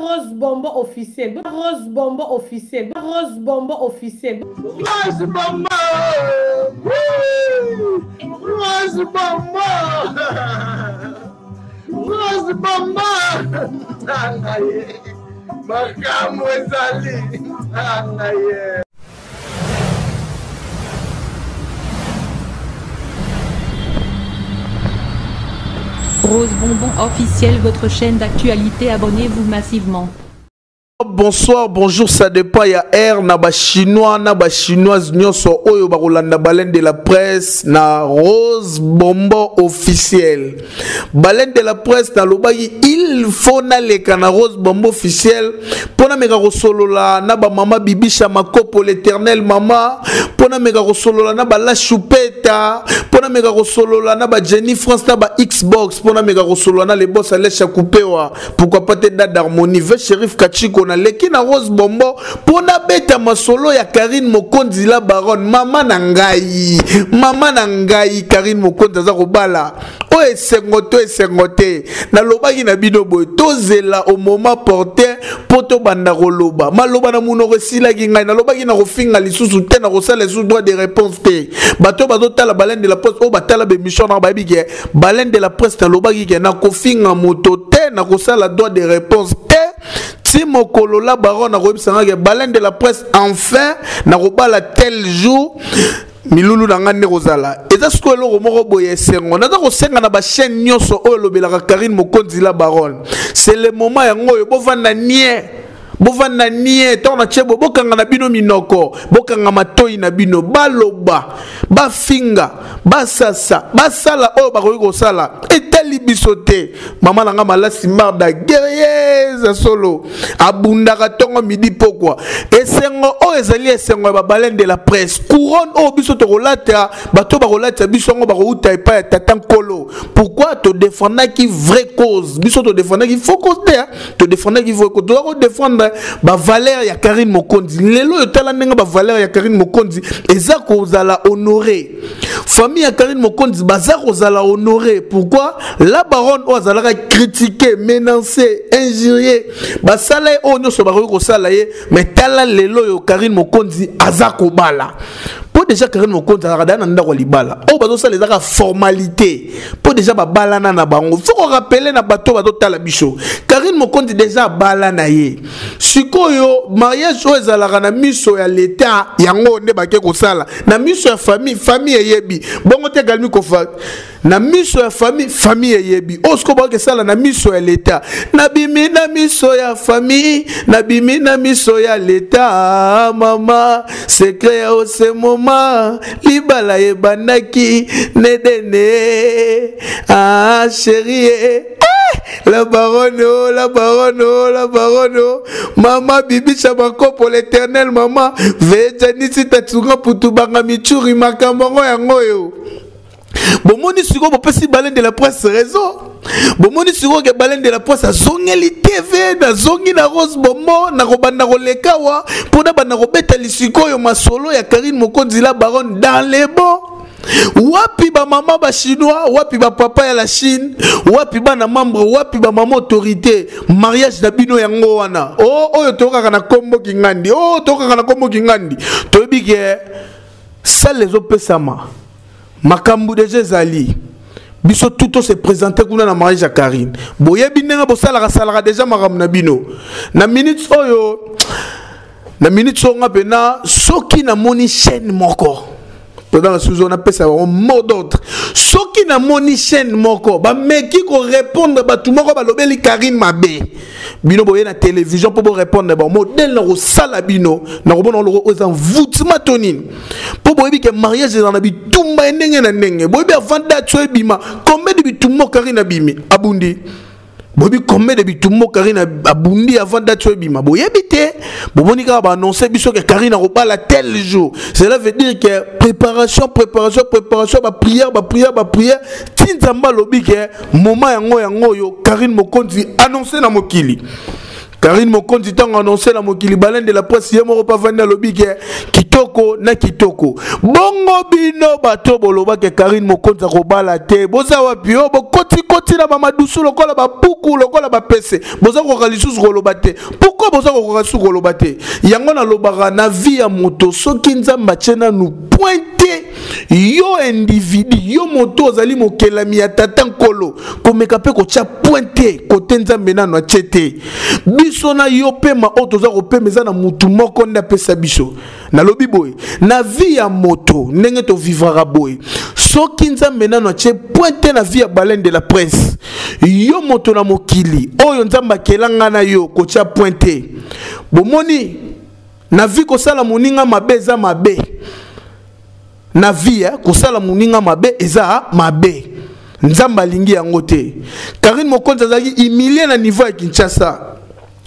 Rose Bombo officiel. Rose Bombo officiel. Rose Bombo officiel. Rose Bombo. Rose Bombo. Rose Bombo. Makamu ezali. Rose Bonbon officiel, votre chaîne d'actualité, abonnez-vous massivement. Bonsoir, bonjour, ça dépend. Il y a R, naba chinois, naba chinoise, nyonso oyo bakolanda baleine de la presse, na Rose Bombo officiel. Baleine de la presse, na lobagi, il faut na leka na Rose Bombo officiel. Pona mega solola, naba mama bibisha makopo l'éternel mama. Pona mega solola, naba la choupeta. Pona mega solola, naba Jenny France, naba Xbox. Pona mega solola, na les boss à l'écha coupewa. Pourquoi pas te date d'harmonie? Ve Sheriff Kachiko. Na leki na Rose Bombo pona beta masolo ya Karine Mokonzi la baronne mama na ngai Karine Mokonzi za kobala o esengote na lobaki na bino boy tozela au moment porté poto banda koloba maloba na munoko sila ngai na lobaki na kofinga lisusu te na kosala les droits de réponse te bato bazotala baleine de la presse o batala be mission na babi ke baleine de la presse na lobaki ke na kofinga moto te na kosala droit de réponse te Timo Kolola Baron na robisanga baleine de la presse enfin na robala tel jour milulu na ngane kozala eza siko eloko moko boye sengo naza kosenga na ba chaîne nyonso oyo lobelaka Karine Mokonzi la baronne c'est le moment yango yo bovanda nie tona chebo bokanga na bino minoko bokanga matoi na bino baloba bafinga basasa basala oyo bakoki kosala etali bisote mama nanga malasi marda guerrier solo abundaka tongo midi pokwa esengo oyo ezali esengo ya baleine de la presse couronne oyo biso tokolata bato bakolata biso ngo bakouta epa ya tata nkolo pourquoi to défendaki vraie cause biso to défendaki faux cause to défendaki vraie cause to défendre ba valeur ya Karine Mokonzi lelo yo tala ndenga ba valeur ya Karine Mokonzi eza kozala honoré famille ya Karine Mokonzi baza kozala honoré pourquoi la baronne ozalaka critiquer menacer injurier basala o nyoso bakoki kosala ye mais tala lelo yo Karine Mokonzi aza kobala po déjà Karine Mokonzi azaka na ndako libala o bazosala ezaka formalité po déjà babalana na bango faut rappeler na bato bazotala biso Karine Mokonzi déjà balana ye sikoyo mariage o ezalaka na miso ya l'état yango nde bake kosala na miso ya famille yebi bongo te galmi kofa na miso ya famille yebi osko bake sala na miso ya l'état na bimi na miso ya famille na bimi na miso ya l'état mama secret ya ose moma libala ye bandaki nedene ah chérie la baronne, maman bibi chabako pour l'éternel maman vejani si tatsunga putu banga michuri makambo yango yo bomoni siko bopesi baleine de la presse réseau bomoni siko ke baleine de la presse azongeli TV na zongi na Rose Bombo na kobanda kolekawa pona banda kobeta lisiko yo masolo ya Karine Mokonzi la baronne dans les bons wapi ba mama ba chinois wapi ba papa ya la Chine wapi ba na membre wapi ba mama autorité mariage na bino yango wana oyo toka na kombo kingandi toka na kombo kingandi toyebi ke ça les opesama makambu de Jezali biso tout se présenter kuna na mariage ya Karine boyebi ndenga bosala salaka déjà makambu na bino na minutes songa pena soki na moni chaîne moko dans la sous on appelle ça un mot d'ordre soki na moni chaîne moko ba meki ko répondre ba tout moko ba lobeli Karine mabe bino boye na télévision pour répondre ba modèle na ko sala bino na ko bona lo aux envoûtement tonine pour boye que mariage dans na bitumba ndenge na ndenge boye avant date bima combien de bitumba Karine abimi abundi bobi combien de bitumba Karine abundi avant date bima boye bité boboni ka ba annoncer biso que Karine a robala tel jour cela veut dire que préparation ba prière tinzamba lobi que moment yango yo Karine Mokonzi annoncer na mokili Karine Mokonzi tango annoncé la mokili balende la presse yemo pa vanda lobi ke kitoko na kitoko bongo bino bato boloba ke Karine Mokonzi ko bala te boza wapi o bokoti koti na ba madusu lokola ba puku lokola ba pese boza ko kalisusu ko loba te pourquoi boza ko kalisusu ko loba te yango na lobaka na vie ya moto soki nzamba chena nous pointer yo individu yo moto ozali mokelami ya tata nkolo komeka pe ko tia pointer kote nzambe nano achete biso na yo pema oto za ko pemeza na mutu moko nda pesa biso na lobi boy na vie ya moto ndenge to vivra boy soki nzambe nano ache pointer na vie ya baleine de la presse yo moto na mokili oyo nzamba kelanga na yo ko tia pointer bomoni na vie ko sala moninga mabe eza mabe na vie kosala moninga mabe eza mabe nzamba lingi yango te Karine Mokonzi azaki humilié na niveau ya Kinshasa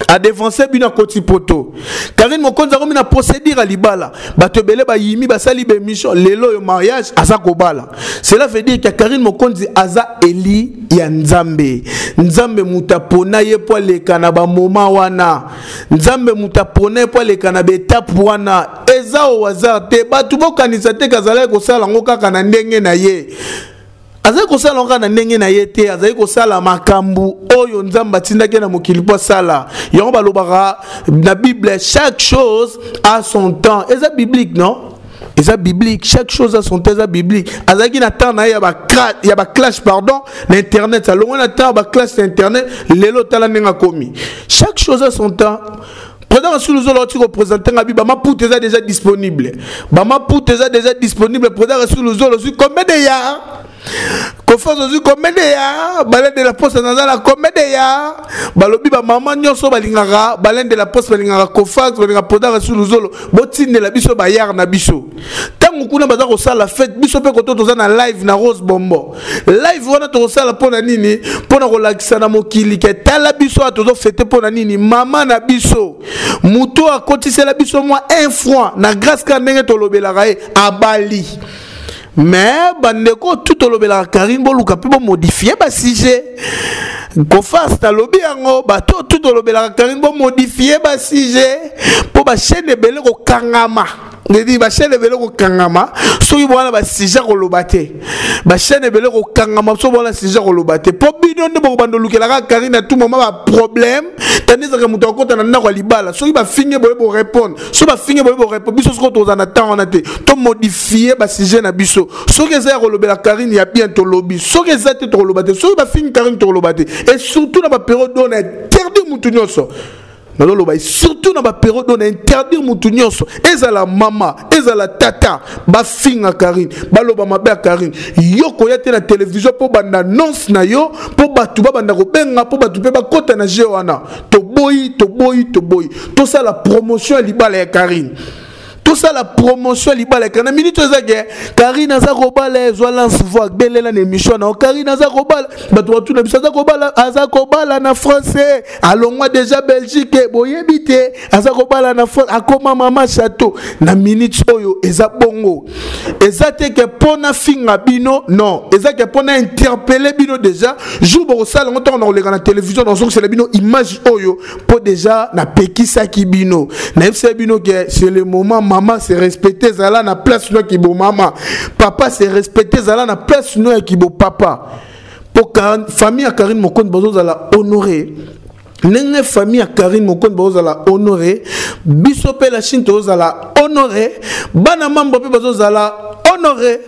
a dévancé bina koti poto Karine Mokonzi akomi na procédure libala bato bele ba yimi basali be mission lelo yo mariage aza kobala cela veut dire que Karine Mokonzi aza eli ya nzambe nzambe mutapona ye po leka na ba moment wana nzambe mutapona ye po leka na betape wana eza o hasard te bato bokanisa te kazala ko sala ngo kaka na ndenge na ye azali kosala nga na ndenge na ye te azali kosala makambu oyo nzamba tindaki na mokili po sala yango balobaka na Bible chaque chose a son temps eza biblique non eza biblique chaque chose a son temps eza biblique azali na temps na ya ba clash pardon na internet alongo na temps ba clash na internet lelo tala ndenge komi chaque chose a son temps. Président Rasoul Zolo tu représenter Ngabi Bama Pout est déjà disponible. Bama Pout est déjà disponible. Président Rasoul Zolo tu combien de ya? Confiance aussi combien de ya? Baleine de la poste dans la combien de ya? Balobi ba maman nyonso balingara baleine de la poste balingara confiance balingara Président Rasoul Zolo botine de la biso ba yar na biso. Tango kuna baza ko sala fête biso pe koto toza na live na Rose Bombo. Live wana to sala pona nini? Pona ko lakisa na mokili ke tala biso atozo fêter pona nini? Mama na biso. Muto a cotisé la biso moi un franc na grâce ka ndenge to lobela rae abali mais bandeko tout lobela Karine boluka pe bo modifier ba sujet ko face ta lobi yango ba tout lobela Karine bo modifier ba sujet po ba chaîne belé ko kangama ndedi ba chaîne belé ko kangama soki bona ba sujet ko lobate ba chaîne belé ko kangama so bona sujet ko lobate po bidon de bo bando lukela Karine à tout moment ba problème tandis que muto ko tana na ko libala soki ba finge bo répondre so ba finge bo répondre biso so ko na temps on a te to modifier ba sujet na biso soki eza ko lobela Karine ya bien to lobby soki eza te to lobate soki ba finge Karine to lobate et surtout dans la période où on a interdit mutu nyonso surtout dans la période où on a interdit mutu nyonso eza la mama eza la tata ba finga Karine ba loba mabe Karine yo ko yate na télévision po banda annonce na yo po batu ba banda ko benga po batu pe ba kota na jewana to boyi to ça la promotion libala ya Karine. Tout ça la promotion libala kana minute ezage Karine azakobala ezolance voix belela na émission na Karine azakobala bato watu na biso azakobala na français alongwa déjà Belgique boyebite azakobala na France akoma mama château na minute oyo eza bongo ezate ke pona finga bino non ezake pona interpeller bino déjà jour bo sala ngoto na olega na télévision dans son c'est bino image oyo po déjà na pekisa ki bino na fc bino que c'est le moment maman c'est respecté zala na place no ki bo mama papa c'est respecté zala na place no ki bo papa pour famille à Karine Mokonzi bozo zala honoré nenge famille à Karine Mokonzi bozo zala honoré biso pe la Chine bozo zala honoré bana mambo pe bozo zala honoré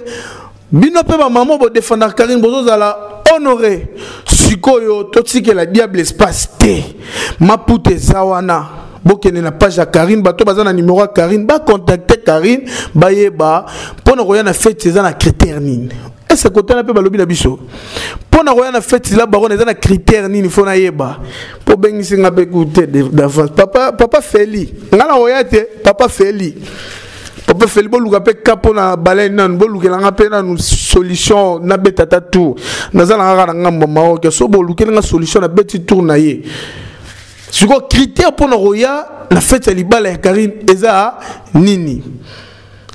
bino pe ba maman bo défendre Karine bozo zala honoré sikoyo totike la diable espace te mapute zawana bokene na page ya Karine bato baza na numéro ya Karine ba contacter Karine ba yeba pona koya na fête eza na critère nini est-ce que côté na pe balobi na biso pona koya na fête la baron eza na critère nini fona yeba po bengisi nga pe écouter d'avance papa Feli ngala oyate papa Feli boluka pe kapo na baleine nan bolukela nga pe na solution na betata tour nazala nga na ngambo maoke so bolukela nga solution na beti tour na ye. Si vous critère pour nous la fête à libala Karine eza nini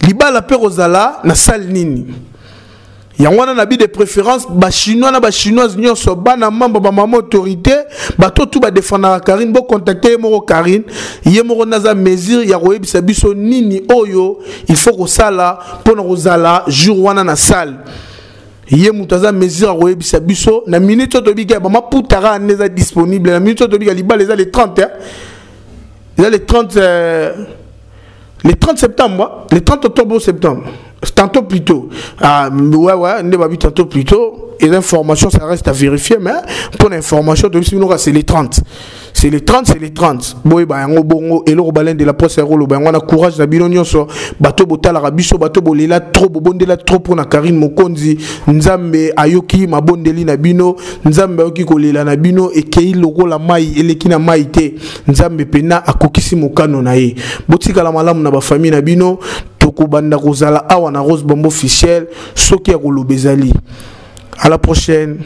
libala pe rozala na salle nini Yangwana nabi de préférence ba chinois na ba chinoise nyonso bana mamba ba mama autorité bato tout ba défendre la Karine bo contacter moko Karine yemoko naza mesure ya koyebisa biso nini oyo il faut ko sala pona kozala jour wana na salle yemutaza mesure ya koyebisa biso na minute to biga ba maputara neza disponible na minute to biga libala les 30 hein les 30 septembre les 30 octobre septembre tantôt plus tôt. Ouais, ne va tantôt plus tôt. Et l'information, ça reste à vérifier, mais pour l'information, c'est les 30. C'est les 30, c'est les 30. Boy, bah, en bongo, et le robalin de la poste, on a courage, la bilonion, bateau botal, rabiso, bateau bolela, trop, bondela, trop pour na Karine Mokonzi, Nzambe, Ayoki, ma bondeli na bino, Nzambe, Ayoki, kolela na bino, et kei logo la maille, et lekina maïte, Nzambe, pena, akokisi mokano na ye. Botika la malam na ba famille na bino, Tokobanda Rosala, awa na Rose Bombo officiel, Soki ya Kolobezali. À la prochaine.